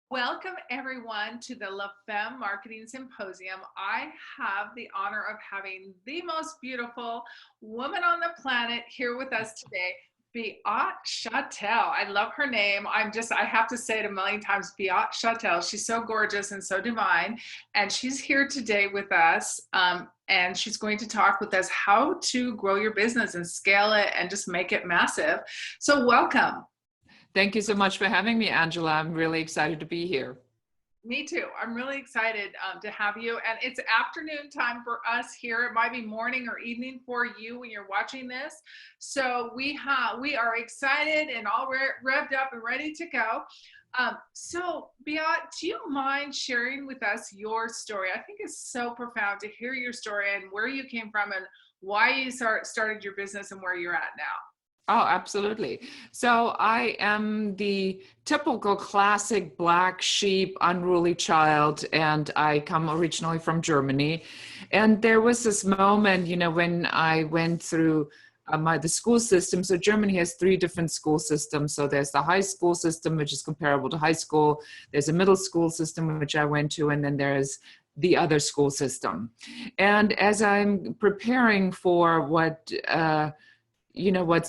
Welcome everyone to the LFMS Marketing Symposium. I have the honor of having the most beautiful woman on the planet here with us today, Beate Chattel. I love her name. I have to say it a million times, Beate Chattel. She's so gorgeous and so divine. And she's here today with us. And she's going to talk with us how to grow your business and scale it and just make it massive. So welcome. Thank you so much for having me, Angela. I'm really excited to be here. Me too. I'm really excited to have you. And it's afternoon time for us here. It might be morning or evening for you when you're watching this. So we are excited and all revved up and ready to go. So Beate, do you mind sharing with us your story? I think it's so profound to hear your story and where you came from and why you started your business and where you're at now. Oh, absolutely. So I am the typical classic black sheep, unruly child, and I come originally from Germany. And there was this moment, when I went through the school system. So Germany has 3 different school systems. So there's the high school system, which is comparable to high school. There's a middle school system, which I went to, and then there's the other school system. And as I'm preparing for what's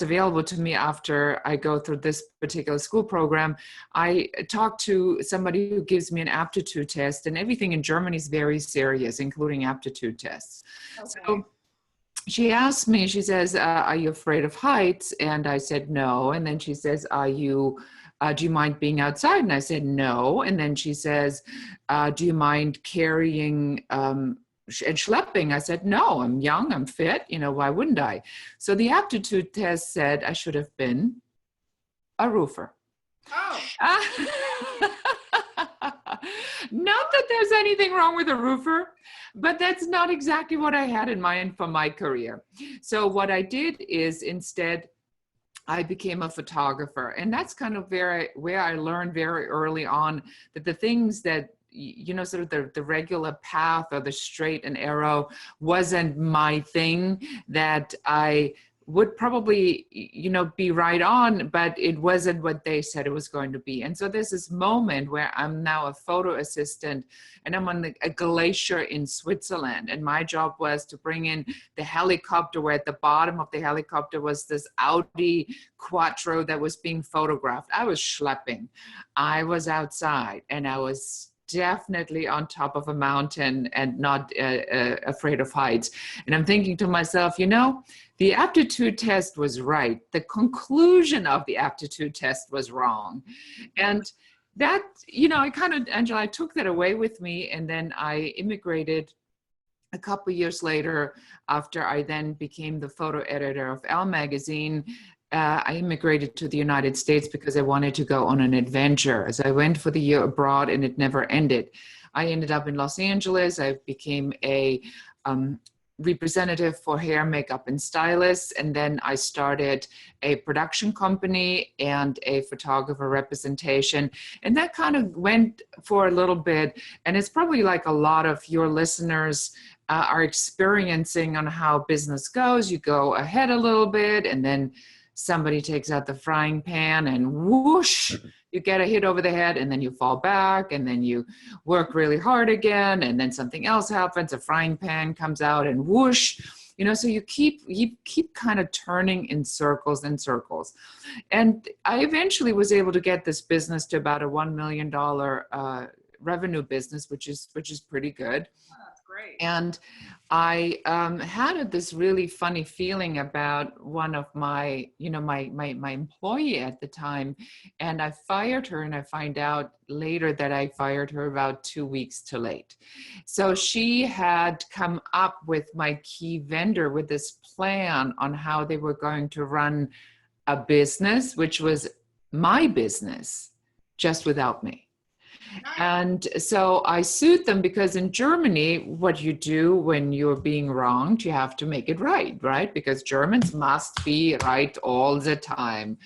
available to me after I go through this particular school program, I talk to somebody who gives me an aptitude test, and everything in Germany is very serious, including aptitude tests. Okay. So she asked me, she says, are you afraid of heights? And I said, no. And then she says, do you mind being outside? And I said, no. And then she says, do you mind carrying, and schlepping? I said, no, I'm young, I'm fit, why wouldn't I? So the aptitude test said I should have been a roofer. Oh. Not that there's anything wrong with a roofer, but that's not exactly what I had in mind for my career. So what I did is instead, I became a photographer. And that's kind of where I learned very early on that the things that sort of the regular path or the straight and arrow wasn't my thing, that I would probably, be right on, but it wasn't what they said it was going to be. And so there's this moment where I'm now a photo assistant and I'm on a glacier in Switzerland. And my job was to bring in the helicopter, where at the bottom of the helicopter was this Audi Quattro that was being photographed. I was schlepping. I was outside and I was definitely on top of a mountain and not afraid of heights. And I'm thinking to myself, the aptitude test was right. The conclusion of the aptitude test was wrong. And that, Angela, I took that away with me. And then I immigrated a couple years later, after I then became the photo editor of Elle magazine. I immigrated to the United States because I wanted to go on an adventure. So I went for the year abroad and it never ended. I ended up in Los Angeles. I became a representative for hair, makeup, and stylists. And then I started a production company and a photographer representation. And that kind of went for a little bit. And it's probably like a lot of your listeners are experiencing on how business goes. You go ahead a little bit and then somebody takes out the frying pan and whoosh, you get a hit over the head, and then you fall back, and then you work really hard again, and then something else happens, a frying pan comes out and whoosh, so you keep kind of turning in circles and circles. And I eventually was able to get this business to about a $1 million revenue business, which is pretty good. Great. And I had this really funny feeling about one of my, my employee at the time, and I fired her, and I find out later that I fired her about 2 weeks too late. So she had come up with my key vendor with this plan on how they were going to run a business, which was my business, just without me. And so I sued them because in Germany, what you do when you're being wronged, you have to make it right? Because Germans must be right all the time.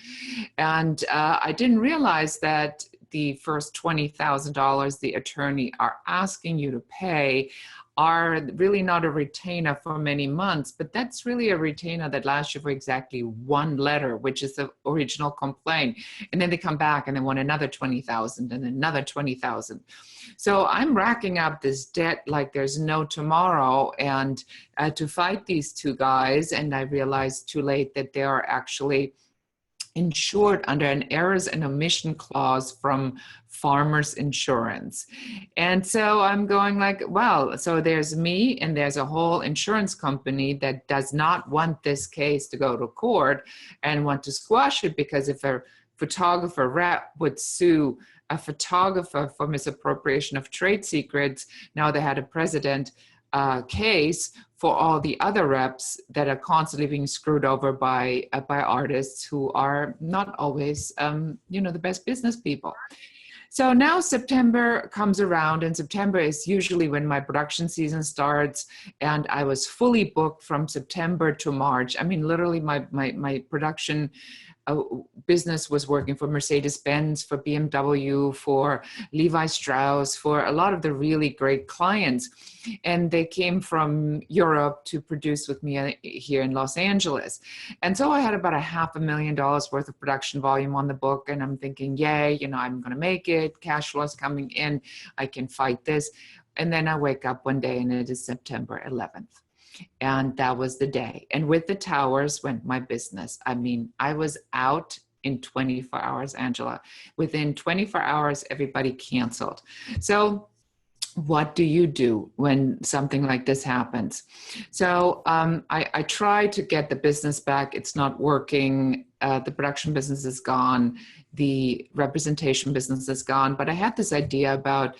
And I didn't realize that the first $20,000 the attorney are asking you to pay are really not a retainer for many months, but that's really a retainer that lasts you for exactly one letter, which is the original complaint. And then they come back and they want another 20,000 and another 20,000. So I'm racking up this debt like there's no tomorrow, and to fight these two guys. And I realized too late that they are actually insured under an errors and omission clause from Farmers Insurance. And so I'm going like, well, so there's me and there's a whole insurance company that does not want this case to go to court and want to squash it, because if a photographer rep would sue a photographer for misappropriation of trade secrets, now they had a precedent case for all the other reps that are constantly being screwed over by artists who are not always, the best business people. So now September comes around, and September is usually when my production season starts, and I was fully booked from September to March. I mean, literally my production business was working for Mercedes-Benz, for BMW, for Levi Strauss, for a lot of the really great clients. And they came from Europe to produce with me here in Los Angeles. And so I had about $500,000 worth of production volume on the book. And I'm thinking, yay, I'm going to make it. Cash flow is coming in. I can fight this. And then I wake up one day and it is September 11th. And that was the day. And with the towers went my business. I mean, I was out in 24 hours, Angela. Within 24 hours, everybody canceled. So what do you do when something like this happens? So I try to get the business back. It's not working. The production business is gone. The representation business is gone. But I had this idea about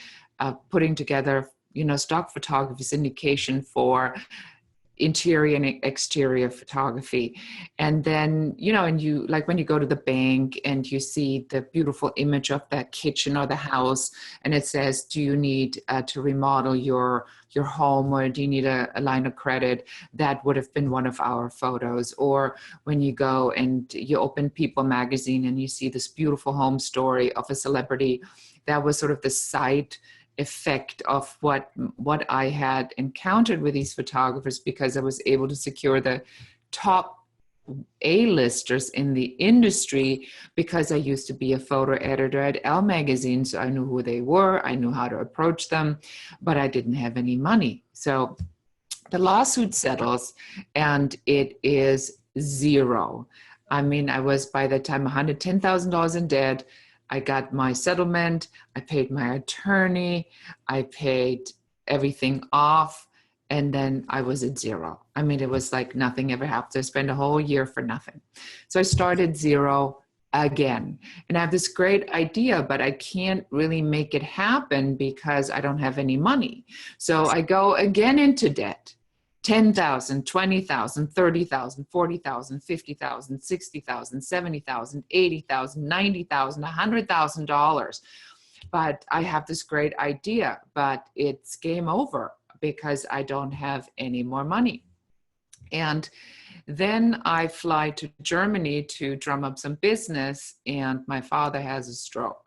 putting together, stock photography syndication for interior and exterior photography. And then, and you, like when you go to the bank and you see the beautiful image of that kitchen or the house, and it says, do you need to remodel your home, or do you need a line of credit? That would have been one of our photos. Or when you go and you open People magazine and you see this beautiful home story of a celebrity, that was sort of the side effect of what I had encountered with these photographers, because I was able to secure the top A-listers in the industry, because I used to be a photo editor at Elle magazine. So I knew who they were, I knew how to approach them, but I didn't have any money. So the lawsuit settles and it is zero. I mean, I was by the time $110,000 in debt. I got my settlement, I paid my attorney, I paid everything off, and then I was at zero. I mean, it was like nothing ever happened. I spent a whole year for nothing. So I started zero again. And I have this great idea, but I can't really make it happen because I don't have any money. So I go again into debt. 10,000, 20,000, 30,000, 40,000, 50,000, 60,000, 70,000, 80,000, 90,000, $100,000. But I have this great idea, but it's game over because I don't have any more money. And then I fly to Germany to drum up some business, and my father has a stroke.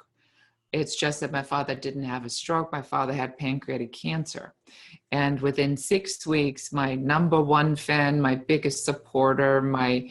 It's just that my father didn't have a stroke. My father had pancreatic cancer. And within 6 weeks, my number one fan, my biggest supporter, my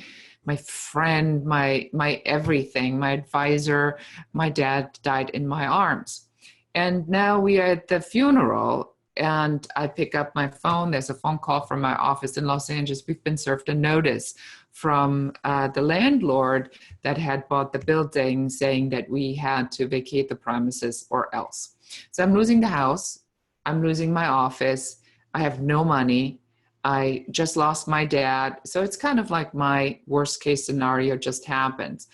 friend, my everything, my advisor, my dad died in my arms. And now we are at the funeral, and I pick up my phone. There's a phone call from my office in Los Angeles. We've been served a notice from the landlord that had bought the building, saying that we had to vacate the premises or else. So I'm losing the house. I'm losing my office. I have no money. I just lost my dad. So it's kind of like my worst case scenario just happened.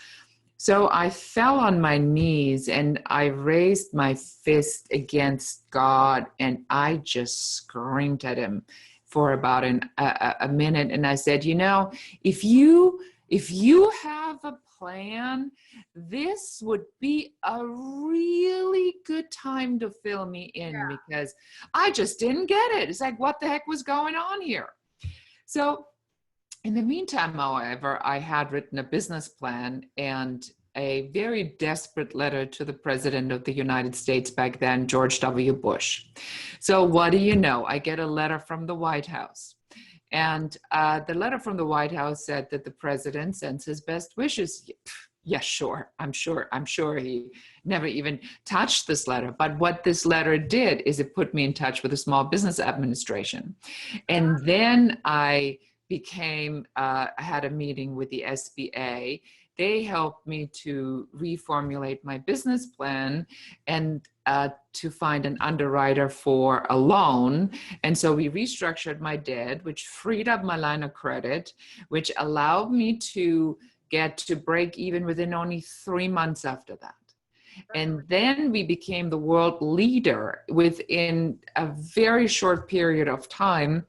So I fell on my knees and I raised my fist against God, and I just screamed at him for about a minute. And I said, if you have a plan, this would be a really good time to fill me in, because I just didn't get it. It's like, what the heck was going on here? So in the meantime, however, I had written a business plan, and a very desperate letter to the President of the United States back then, George W. Bush. So what do you know? I get a letter from the White House. And the letter from the White House said that the president sends his best wishes. Yes, sure. I'm sure he never even touched this letter. But what this letter did is it put me in touch with the Small Business Administration. And then I had a meeting with the SBA. They helped me to reformulate my business plan and to find an underwriter for a loan. And so we restructured my debt, which freed up my line of credit, which allowed me to get to break even within only 3 months after that. And then we became the world leader within a very short period of time,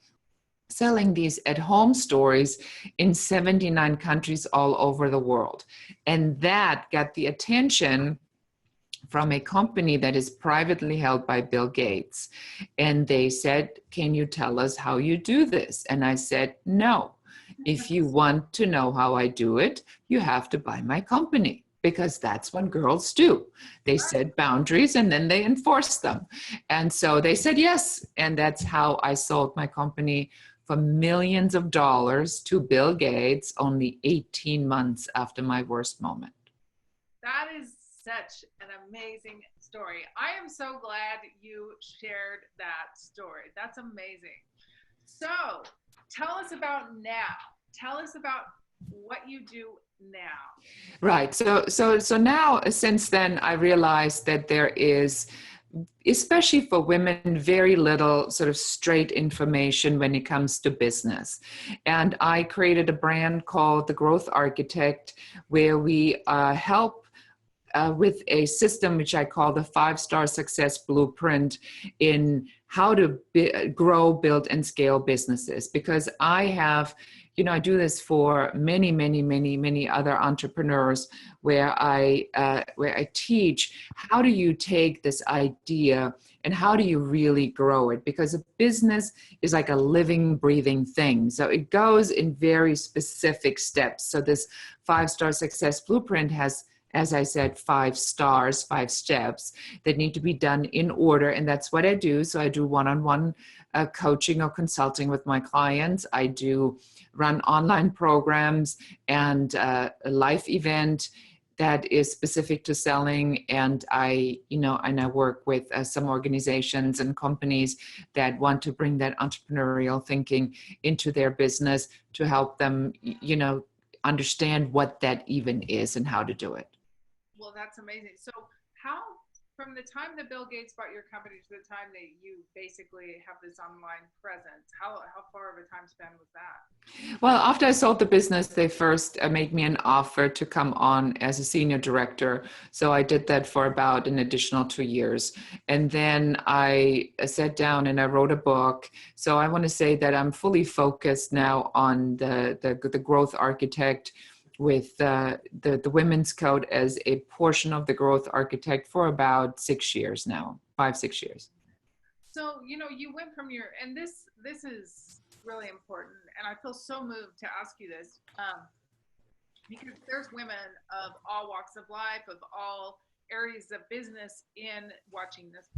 selling these at-home stories in 79 countries all over the world. And that got the attention from a company that is privately held by Bill Gates. And they said, can you tell us how you do this? And I said, no. If you want to know how I do it, you have to buy my company, because that's what girls do. They set boundaries and then they enforce them. And so they said yes. And that's how I sold my company for millions of dollars to Bill Gates only 18 months after my worst moment. That is such an amazing story. I am so glad you shared that story. That's amazing. So tell us about now. Tell us about what you do now. Right. So now, since then, I realized that there is, especially for women, very little sort of straight information when it comes to business. And I created a brand called The Growth Architect, where we help with a system which I call the 5-star success blueprint in how to grow, build, and scale businesses. Because I have, I do this for many other entrepreneurs, where I teach how do you take this idea and how do you really grow it? Because a business is like a living, breathing thing. So it goes in very specific steps. So this 5-star success blueprint has, as I said, 5 stars, 5 steps that need to be done in order. And that's what I do. So I do one-on-one coaching or consulting with my clients. I do run online programs and a live event that is specific to selling. And I work with some organizations and companies that want to bring that entrepreneurial thinking into their business to help them, understand what that even is and how to do it. Well, that's amazing. So how, from the time that Bill Gates bought your company to the time that you basically have this online presence, how far of a time span was that? Well, after I sold the business, they first made me an offer to come on as a senior director. So I did that for about an additional 2 years. And then I sat down and I wrote a book. So I want to say that I'm fully focused now on the growth architect, with the Women's Code as a portion of the Growth Architect for about 6 years now, 5-6 years. So, you went from and this is really important, and I feel so moved to ask you this, because there's women of all walks of life, of all areas of business in watching this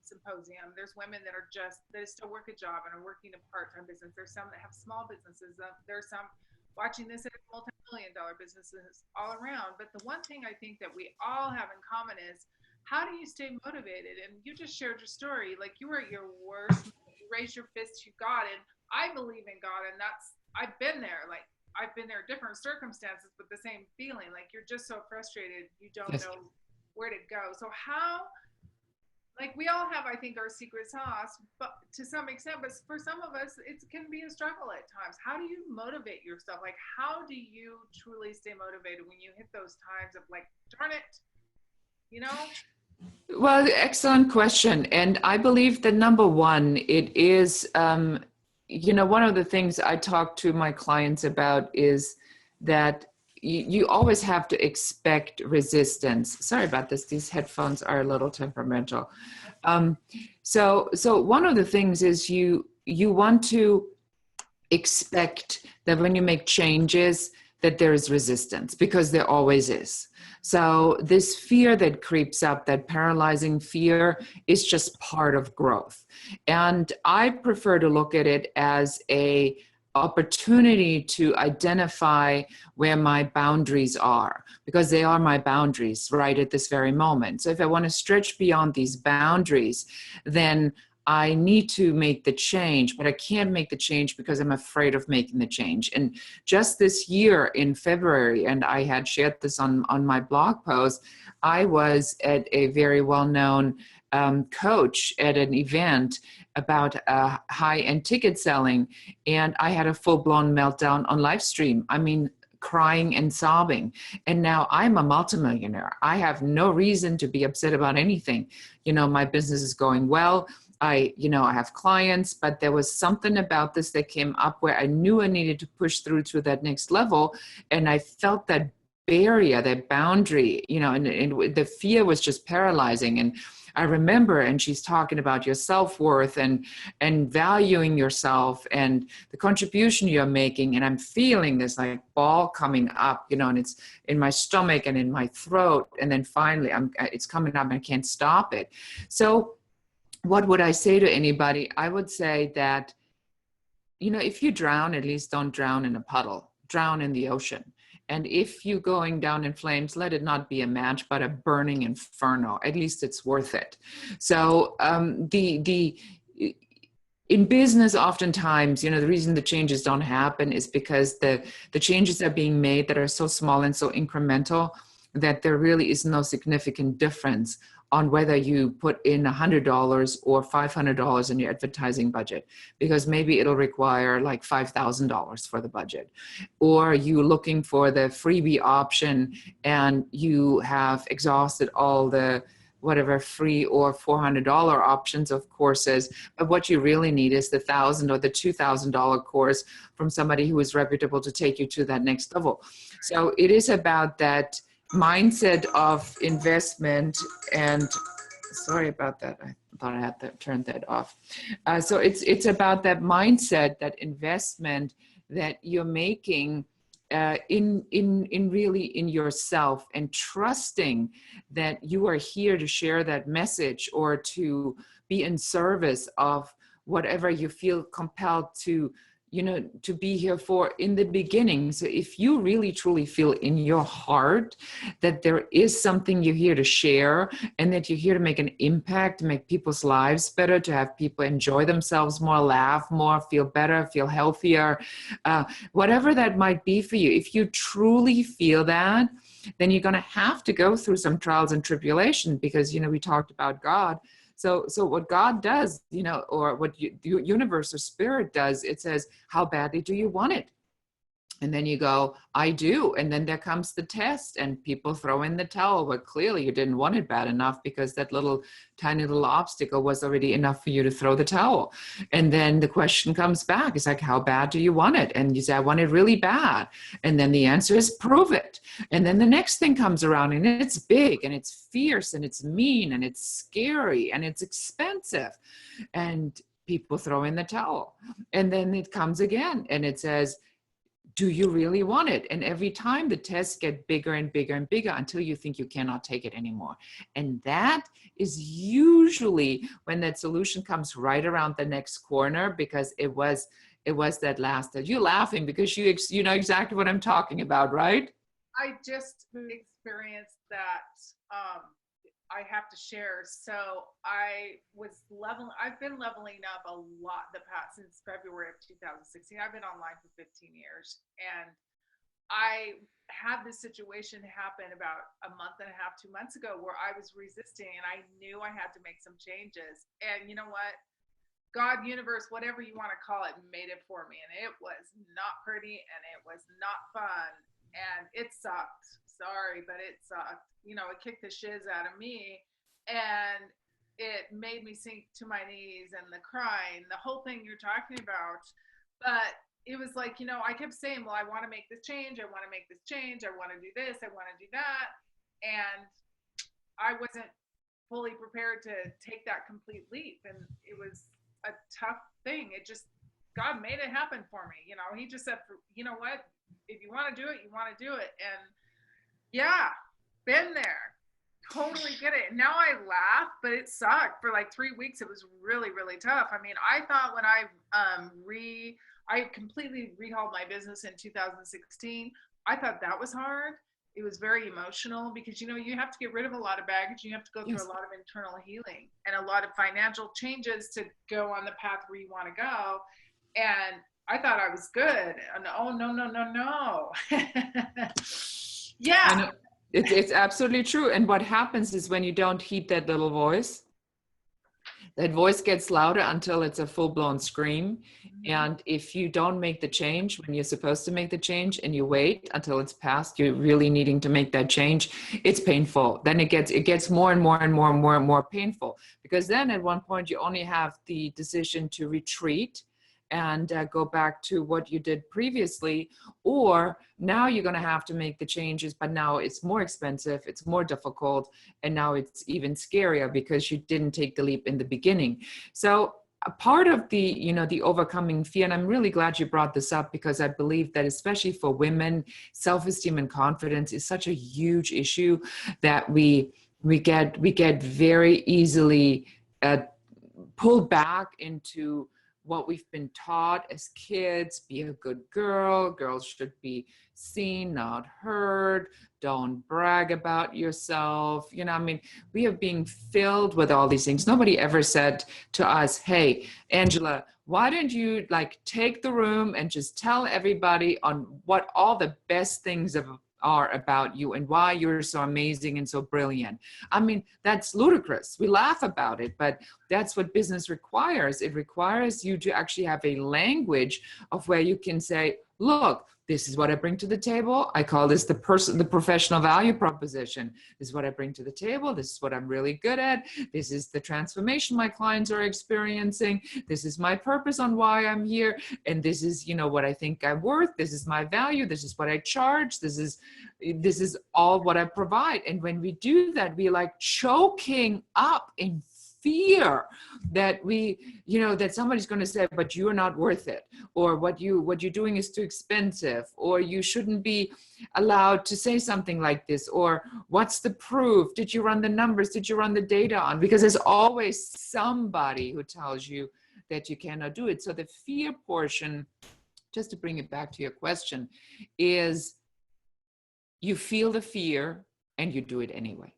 symposium. There's women that still work a job and are working a part-time business. There's some that have small businesses. There's some watching this at multi-million-dollar businesses all around. But the one thing I think that we all have in common is, how do you stay motivated? And you just shared your story. Like, you were at your worst, you raised your fist to God. And I believe in God. And I've been there. Like, I've been there, different circumstances, but the same feeling. Like, you're just so frustrated. You don't know where to go. So how, like, we all have, I think, our secret sauce, but to some extent, but for some of us, it can be a struggle at times. How do you motivate yourself? Like, how do you truly stay motivated when you hit those times of like, darn it, Well, excellent question. And I believe that number one, it is, one of the things I talk to my clients about is that you always have to expect resistance. Sorry about this. These headphones are a little temperamental. So one of the things is you want to expect that when you make changes, that there is resistance, because there always is. So this fear that creeps up, that paralyzing fear, is just part of growth. And I prefer to look at it as a opportunity to identify where my boundaries are, because they are my boundaries right at this very moment. So if I want to stretch beyond these boundaries, then I need to make the change, but I can't make the change because I'm afraid of making the change. And just this year in February, and I had shared this on my blog post, I was at a very well-known coach at an event about high-end ticket selling, and I had a full-blown meltdown on live stream. I mean, crying and sobbing. And now I'm a multimillionaire. I have no reason to be upset about anything. You know, my business is going well. I have clients, but there was something about this that came up where I knew I needed to push through to that next level. And I felt that barrier, that boundary, and the fear was just paralyzing. And I remember, and she's talking about your self-worth and valuing yourself and the contribution you're making. And I'm feeling this like ball coming up, and it's in my stomach and in my throat. And then finally it's coming up and I can't stop it. So what would I say to anybody? I would say that, if you drown, at least don't drown in a puddle, drown in the ocean. And if you're going down in flames, let it not be a match, but a burning inferno. At least it's worth it. So in business, oftentimes, the reason the changes don't happen is because the changes are being made that are so small and so incremental that there really is no significant difference on whether you put in $100 or $500 in your advertising budget, because maybe it'll require like $5,000 for the budget. Or you looking for the freebie option and you have exhausted all the whatever free or $400 options of courses, but what you really need is the $1,000 or the $2,000 course from somebody who is reputable to take you to that next level. So it is about that mindset of investment. And sorry about that, I thought I had to turn that off. So it's about that mindset, that investment that you're making in really in yourself, and trusting that you are here to share that message or to be in service of whatever you feel compelled to be here for in the beginning. So if you really truly feel in your heart that there is something you're here to share, and that you're here to make an impact, to make people's lives better, to have people enjoy themselves more, laugh more, feel better, feel healthier, whatever that might be for you, if you truly feel that, then you're going to have to go through some trials and tribulation, because, we talked about God. So what God does, or what the universe or spirit does, it says, how badly do you want it? And then you go, I do. And then there comes the test, and people throw in the towel. But clearly you didn't want it bad enough, because that tiny little obstacle was already enough for you to throw the towel. And then the question comes back. It's like, how bad do you want it? And you say, I want it really bad. And then the answer is, prove it. And then the next thing comes around, and it's big and it's fierce and it's mean and it's scary and it's expensive. And people throw in the towel. And then it comes again and it says, do you really want it? And every time the tests get bigger and bigger and bigger until you think you cannot take it anymore. And that is usually when that solution comes right around the next corner, because it was that last. You're laughing because you know exactly what I'm talking about, right? I just experienced that. I have to share. So I've been leveling up a lot since February of 2016. I've been online for 15 years, and I had this situation happen about a month and a half, 2 months ago, where I was resisting, and I knew I had to make some changes. And you know what? God, universe, whatever you want to call it, made it for me. And it was not pretty, and it was not fun, and it sucked. Sorry, but it sucked. It kicked the shiz out of me, and it made me sink to my knees, and the crying, the whole thing you're talking about. But it was like, I kept saying, well, I want to make this change. I want to make this change. I want to do this. I want to do that. And I wasn't fully prepared to take that complete leap. And it was a tough thing. God made it happen for me. He just said, you know what? if you want to do it, you want to do it. And yeah, been there. Totally get it. Now I laugh, but it sucked for like 3 weeks. It was really, really tough. I mean, I thought when I completely rehauled my business in 2016, I thought that was hard. It was very emotional because, you know, you have to get rid of a lot of baggage. You have to go through Yes. a lot of internal healing and a lot of financial changes to go on the path where you want to go. And I thought I was good. And oh, no, no, no, no. I Yeah. know. It's absolutely true. And what happens is when you don't heed that little voice, that voice gets louder until it's a full-blown scream. And if you don't make the change when you're supposed to make the change and you wait until it's past, you're really needing to make that change, it's painful. Then it gets more and more and more and more and more painful, because then at one point you only have the decision to retreat and go back to what you did previously, or now you're going to have to make the changes, but now it's more expensive, it's more difficult, and now it's even scarier because you didn't take the leap in the beginning. So a part of the, you know, the overcoming fear, and I'm really glad you brought this up, because I believe that especially for women, self-esteem and confidence is such a huge issue that we get very easily pulled back into what we've been taught as kids. Be a good girl. Girls should be seen, not heard. Don't brag about yourself. You know, I mean, we are being filled with all these things. Nobody ever said to us, hey, Angela, why don't you like take the room and just tell everybody on what all the best things are about you and why you're so amazing and so brilliant. I mean, that's ludicrous. We laugh about it, but that's what business requires. It requires you to actually have a language of where you can say, look, this is what I bring to the table. I call this the professional value proposition. This is what I bring to the table. This is what I'm really good at. This is the transformation my clients are experiencing. This is my purpose on why I'm here. And this is, you know, what I think I'm worth. This is my value. This is what I charge. This is all what I provide. And when we do that, we're like choking up in fear that that somebody's going to say, but you're not worth it, or what you're doing is too expensive, or you shouldn't be allowed to say something like this, or what's the proof? Did you run the numbers? Did you run the data on? Because there's always somebody who tells you that you cannot do it. So the fear portion, just to bring it back to your question, is you feel the fear and you do it anyway.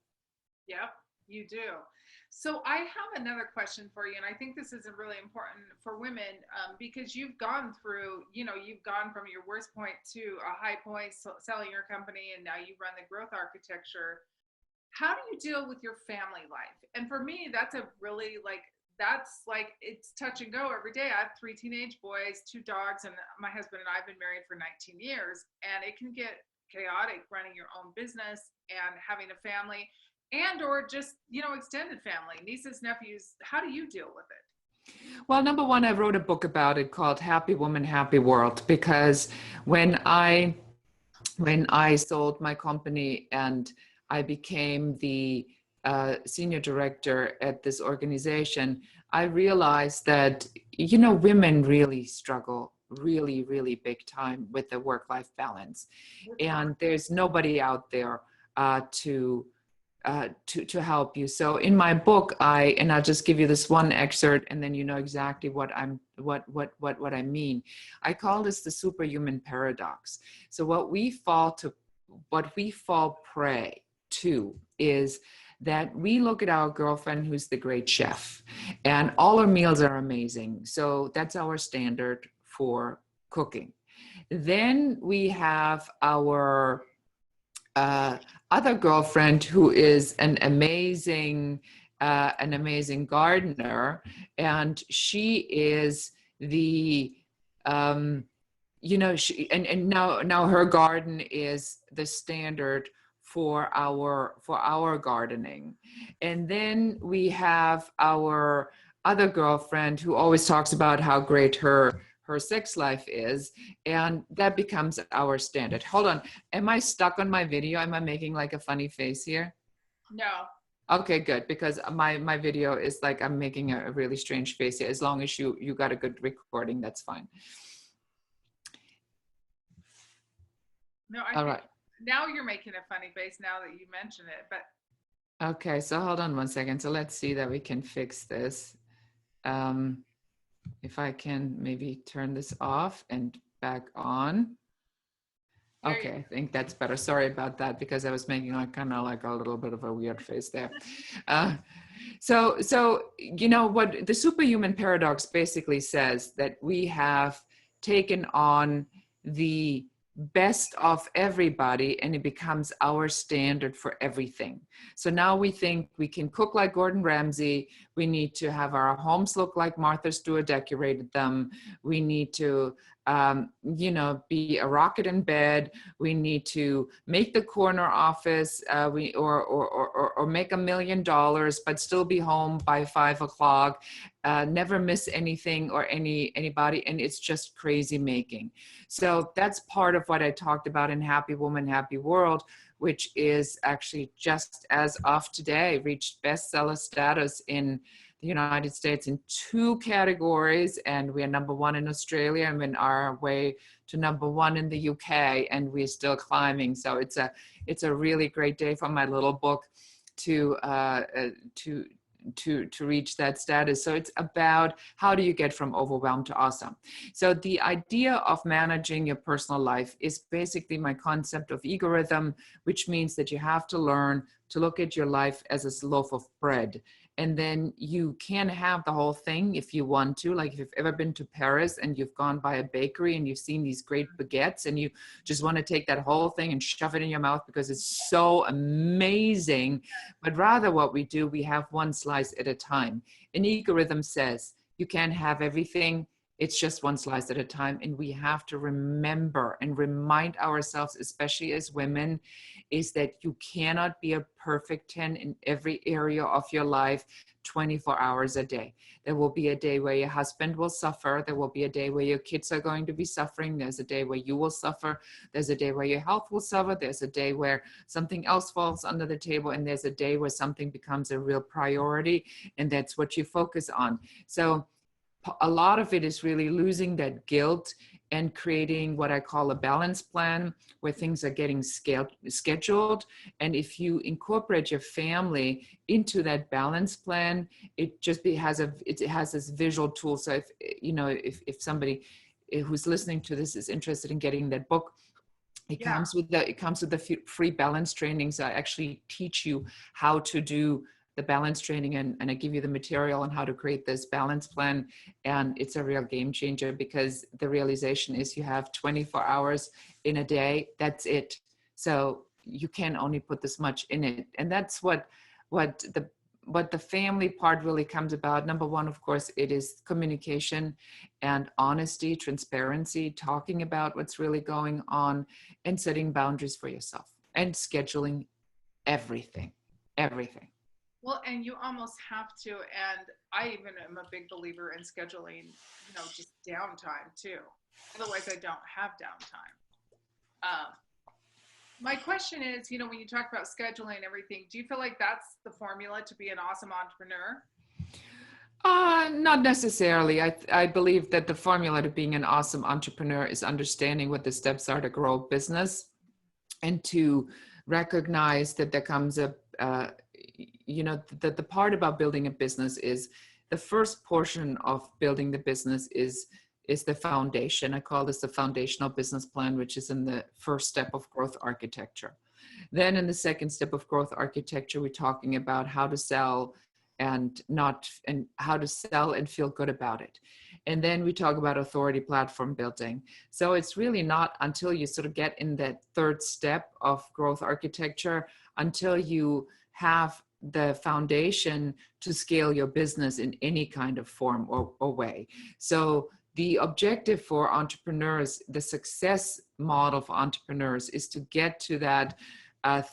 Yep, you do. So I have another question for you, and I think this is really important for women because you've gone through, you've gone from your worst point to a high point, selling your company, and now you run the growth architecture. How do you deal with your family life? And for me, that's a really it's touch and go every day. I have 3 teenage boys, 2 dogs, and my husband and I have been married for 19 years, and it can get chaotic running your own business and having a family. And or just, extended family, nieces, nephews. How do you deal with it? Well, number one, I wrote a book about it called Happy Woman, Happy World, because when I sold my company and I became the senior director at this organization, I realized that, women really struggle really, really big time with the work-life balance. And there's nobody out there to help you. So in my book, I'll just give you this one excerpt, and then you know exactly what I mean. I call this the superhuman paradox. So what we fall prey to is that we look at our girlfriend who's the great chef, and all her meals are amazing. So that's our standard for cooking. Then we have our other girlfriend who is an amazing gardener, and she is the now her garden is the standard for our gardening. And then we have our other girlfriend who always talks about how great her sex life is, and that becomes our standard. Hold on, am I stuck on my video? Am I making like a funny face here? No. Okay, good, because my video is like I'm making a really strange face here. As long as you got a good recording, that's fine. No, I All think right. now you're making a funny face now that you mention it, but Okay, so hold on one second. So let's see that we can fix this. Um, if I can maybe turn this off and back on. there you Okay, I think that's better. Sorry about that because I was making like kind of like a little bit of a weird face there. Uh, so you know what the superhuman paradox basically says, that we have taken on the best of everybody and it becomes our standard for everything. So now we think we can cook like Gordon Ramsay. We need to have our homes look like Martha Stewart decorated them. We need to you know, be a rocket in bed. We need to make the corner office, or make $1 million, but still be home by 5 o'clock. Never miss anything or anybody, and it's just crazy making. So that's part of what I talked about in Happy Woman, Happy World, which is actually just as of today reached bestseller status in the United States in 2 categories, and we are #1 in Australia, and we're on our way to #1 in the UK, and we're still climbing. So it's a really great day for my little book to reach that status. So it's about how do you get from overwhelmed to awesome. So the idea of managing your personal life is basically my concept of ego rhythm, which means that you have to learn to look at your life as a loaf of bread. And then you can have the whole thing if you want to. Like if you've ever been to Paris and you've gone by a bakery and you've seen these great baguettes and you just want to take that whole thing and shove it in your mouth because it's so amazing. But rather what we do, we have one slice at a time. An ego rhythm says you can't have everything. It's just one slice at a time. And we have to remember and remind ourselves, especially as women, is that you cannot be a perfect 10 in every area of your life 24 hours a day. There will be a day where your husband will suffer. There will be a day where your kids are going to be suffering. There's a day where you will suffer. There's a day where your health will suffer. There's a day where something else falls under the table. And there's a day where something becomes a real priority. And that's what you focus on. So a lot of it is really losing that guilt and creating what I call a balance plan where things are getting scheduled. And if you incorporate your family into that balance plan, it just it has this visual tool. So if, you know, if somebody who's listening to this is interested in getting that book, it comes with the free balance trainings. I actually teach you how to do the balance training, and I give you the material on how to create this balance plan. And it's a real game changer because the realization is you have 24 hours in a day. That's it. So you can only put this much in it. And that's what the family part really comes about. #1, of course, it is communication and honesty, transparency, talking about what's really going on and setting boundaries for yourself and scheduling everything. well, and you almost have to, and I even am a big believer in scheduling, you know, just downtime too. Otherwise, I don't have downtime. Um, my question is, you know, when you talk about scheduling and everything, do you feel like that's the formula to be an awesome entrepreneur? Not necessarily. I believe that the formula to being an awesome entrepreneur is understanding what the steps are to grow a business and to recognize that there comes you know, the part about building a business is the first portion of building the business is the foundation. I call this the foundational business plan, which is in the first step of growth architecture. Then in the second step of growth architecture, we're talking about how to sell and how to sell and feel good about it. And then we talk about authority platform building. So it's really not until you sort of get in that third step of growth architecture until you have the foundation to scale your business in any kind of form or way. So the objective for entrepreneurs, the success model for entrepreneurs is to get to that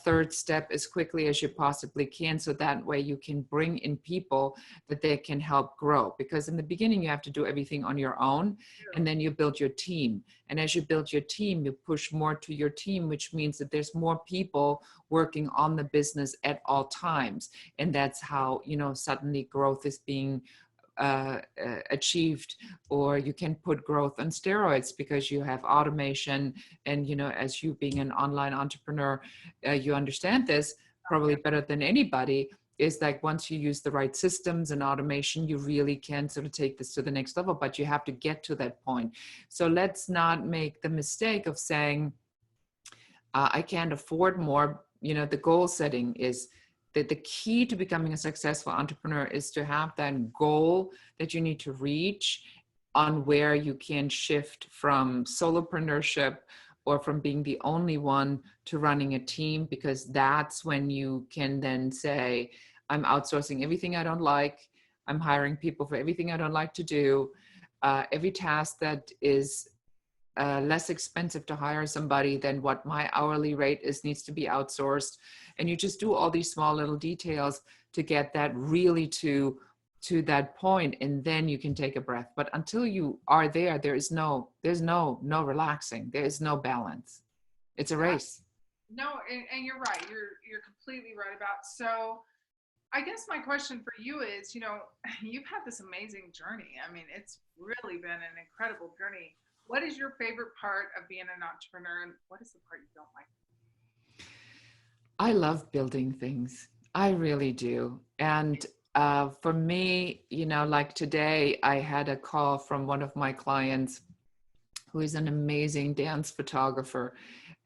third step as quickly as you possibly can, so that way you can bring in people that they can help grow. Because in the beginning you have to do everything on your own, and then you build your team. And as you build your team, you push more to your team, which means that there's more people working on the business at all times. And that's how, you know, suddenly growth is being achieved, or you can put growth on steroids because you have automation. And, you know, as you being an online entrepreneur, you understand this probably better than anybody, is like once you use the right systems and automation, you really can sort of take this to the next level, but you have to get to that point. So let's not make the mistake of saying, I can't afford more. You know, the goal setting is that the key to becoming a successful entrepreneur is to have that goal that you need to reach on where you can shift from solopreneurship or from being the only one to running a team, because that's when you can then say, I'm outsourcing everything I don't like. I'm hiring people for everything I don't like to do. Every task that is less expensive to hire somebody than what my hourly rate is needs to be outsourced. And you just do all these small little details to get that really to that point, and then you can take a breath. But until you are there, there's no relaxing. There is no balance. It's a race. No, and you're right. You're completely right about. So I guess my question for you is, you know, you've had this amazing journey. I mean, it's really been an incredible journey. What is your favorite part of being an entrepreneur, and what is the part you don't like? I love building things. I really do. And for me, you know, like today, I had a call from one of my clients who is an amazing dance photographer.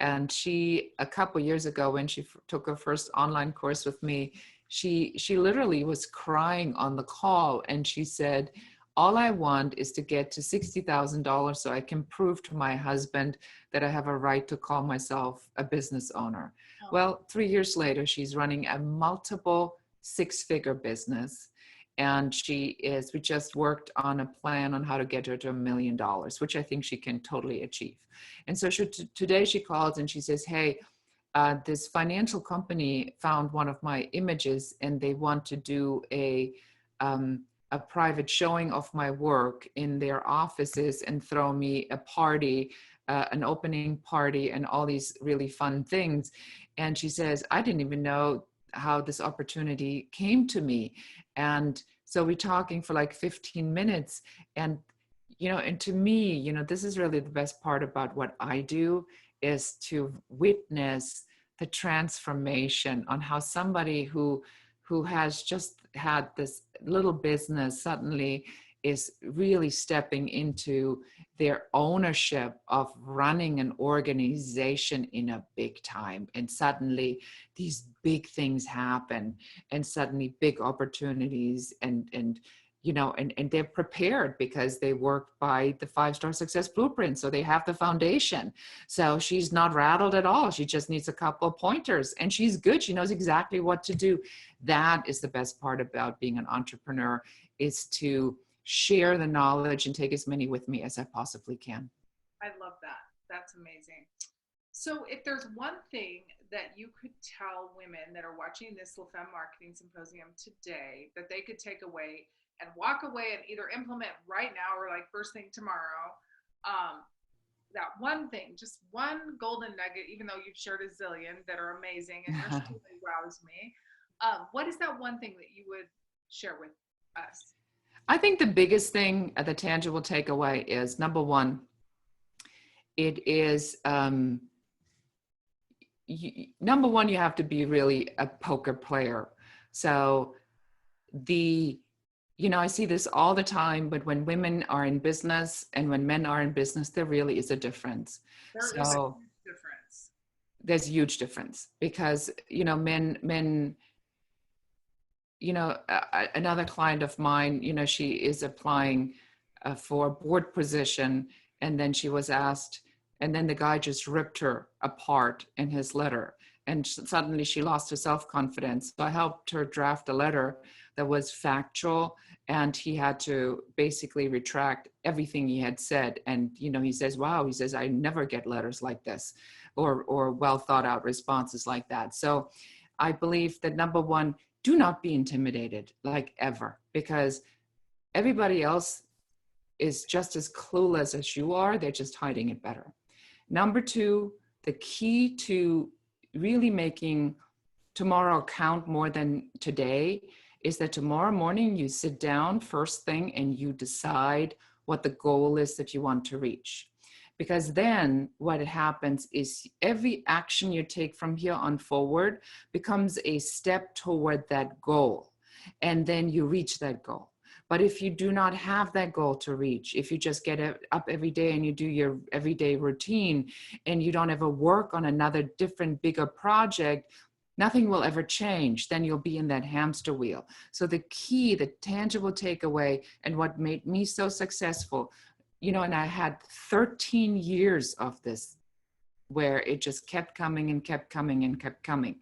And she, a couple years ago, when she took her first online course with me, she literally was crying on the call. And she said, all I want is to get to $60,000 so I can prove to my husband that I have a right to call myself a business owner. Oh. Well, 3 years later, she's running a multiple six-figure business. And we just worked on a plan on how to get her to $1 million, which I think she can totally achieve. And so today she calls and she says, hey, this financial company found one of my images and they want to do a private showing of my work in their offices and throw me a party, an opening party, and all these really fun things. And she says, I didn't even know how this opportunity came to me. And so we're talking for like 15 minutes. And, you know, and to me, you know, this is really the best part about what I do, is to witness the transformation on how somebody who has just had this little business suddenly is really stepping into their ownership of running an organization in a big time. And suddenly these big things happen, and suddenly big opportunities, and you know, and they're prepared because they work by the 5-star success blueprint. So they have the foundation. So she's not rattled at all. She just needs a couple of pointers and she's good. She knows exactly what to do. That is the best part about being an entrepreneur, is to share the knowledge and take as many with me as I possibly can. I love that. That's amazing. So if there's one thing that you could tell women that are watching this LFM Marketing Symposium today that they could take away and walk away and either implement right now or like first thing tomorrow, that one thing, just one golden nugget, even though you've shared a zillion that are amazing and yours really roused me, what is that one thing that you would share with us? I think the biggest thing, the tangible takeaway is, number one, it is, number one, you have to be really a poker player. So you know, I see this all the time, but when women are in business and when men are in business, there really is a difference. There is a huge difference. There's a huge difference because, you know, men, you know, another client of mine, you know, she is applying for a board position, and then she was asked, and then the guy just ripped her apart in his letter. And suddenly she lost her self-confidence. So I helped her draft a letter that was factual, and he had to basically retract everything he had said. And, you know, he says, wow, he says, I never get letters like this or well thought out responses like that. So I believe that, number one, do not be intimidated, like, ever, because everybody else is just as clueless as you are. They're just hiding it better. Number two, the key to really making tomorrow count more than today is that tomorrow morning you sit down first thing and you decide what the goal is that you want to reach. Because then what happens is every action you take from here on forward becomes a step toward that goal. And then you reach that goal. But if you do not have that goal to reach, if you just get up every day and you do your everyday routine and you don't ever work on another different, bigger project, nothing will ever change. Then you'll be in that hamster wheel. So the key, the tangible takeaway, and what made me so successful, you know, and I had 13 years of this where it just kept coming and kept coming and kept coming.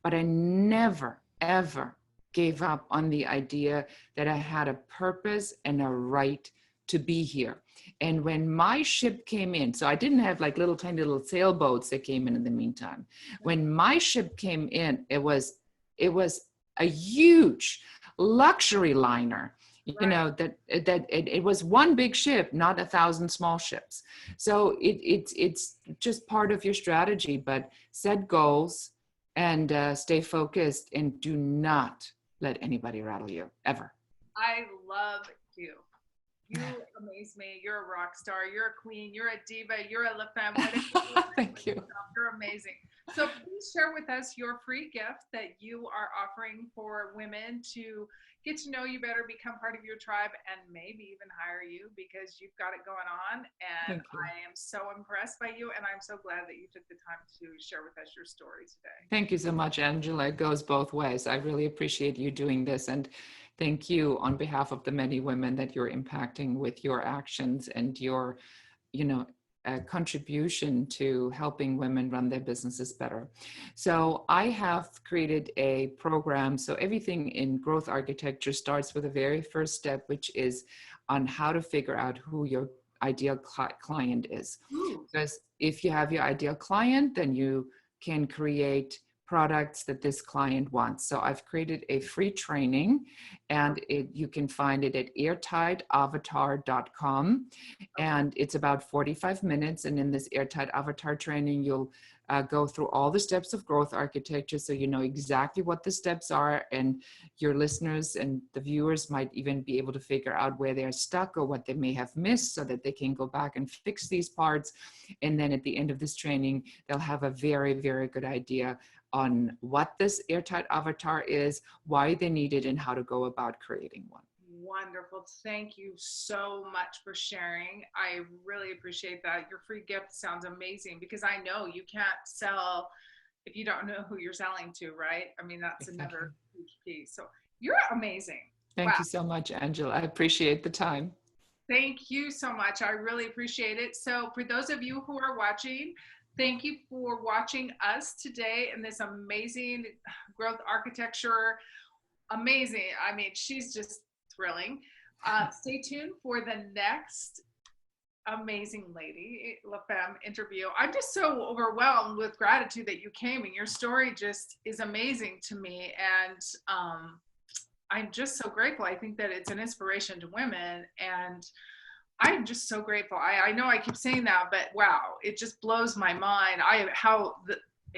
But I never, ever gave up on the idea that I had a purpose and a right to be here. And when my ship came in, so I didn't have like little tiny little sailboats that came in the meantime. When my ship came in, it was a huge luxury liner. You know, that it was one big ship, not 1,000 small ships. So it's just part of your strategy, but set goals and stay focused and do not let anybody rattle you, ever. I love you. You amaze me. You're a rock star. You're a queen. You're a diva. You're a LFM. Thank you. You're amazing. So please share with us your free gift that you are offering for women to get to know you better, become part of your tribe, and maybe even hire you because you've got it going on. And I am so impressed by you. And I'm so glad that you took the time to share with us your story today. Thank you so much, Angela. It goes both ways. I really appreciate you doing this. And thank you on behalf of the many women that you're impacting with your actions and your, you know, contribution to helping women run their businesses better. So I have created a program. So everything in growth architecture starts with the very first step, which is on how to figure out who your ideal client is. Because if you have your ideal client, then you can create products that this client wants. So I've created a free training, and you can find it at airtightavatar.com, and it's about 45 minutes. And in this Airtight Avatar training, you'll go through all the steps of growth architecture, so you know exactly what the steps are, and your listeners and the viewers might even be able to figure out where they're stuck or what they may have missed so that they can go back and fix these parts. And then at the end of this training, they'll have a very, very good idea on what this Airtight Avatar is, why they need it, and how to go about creating one. Wonderful. Thank you so much for sharing. I really appreciate that. Your free gift sounds amazing because I know you can't sell if you don't know who you're selling to, right? I mean, that's another huge piece. So you're amazing. Thank you so much, Angela. I appreciate the time. Thank you so much. I really appreciate it. So for those of you who are watching, thank you for watching us today in this amazing growth architecture. Amazing. I mean, she's just thrilling. Stay tuned for the next amazing lady, LFM interview. I'm just so overwhelmed with gratitude that you came, and your story just is amazing to me. And I'm just so grateful. I think that it's an inspiration to women, and I'm just so grateful. I know I keep saying that, but wow, it just blows my mind. How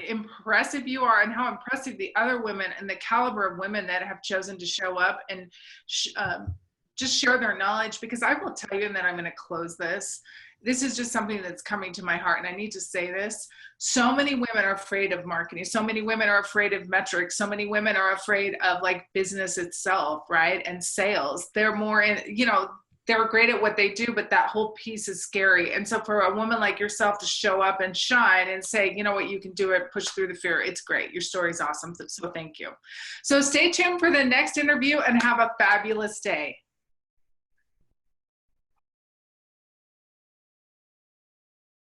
impressive you are, and how impressive the other women and the caliber of women that have chosen to show up and just share their knowledge. Because I will tell you, and then I'm going to close this. This is just something that's coming to my heart, and I need to say this. So many women are afraid of marketing. So many women are afraid of metrics. So many women are afraid of like business itself, right? And sales. They're more in, you know, they're great at what they do, but that whole piece is scary. And so for a woman like yourself to show up and shine and say, you know what, you can do it, push through the fear. It's great. Your story's awesome. So thank you. So stay tuned for the next interview and have a fabulous day.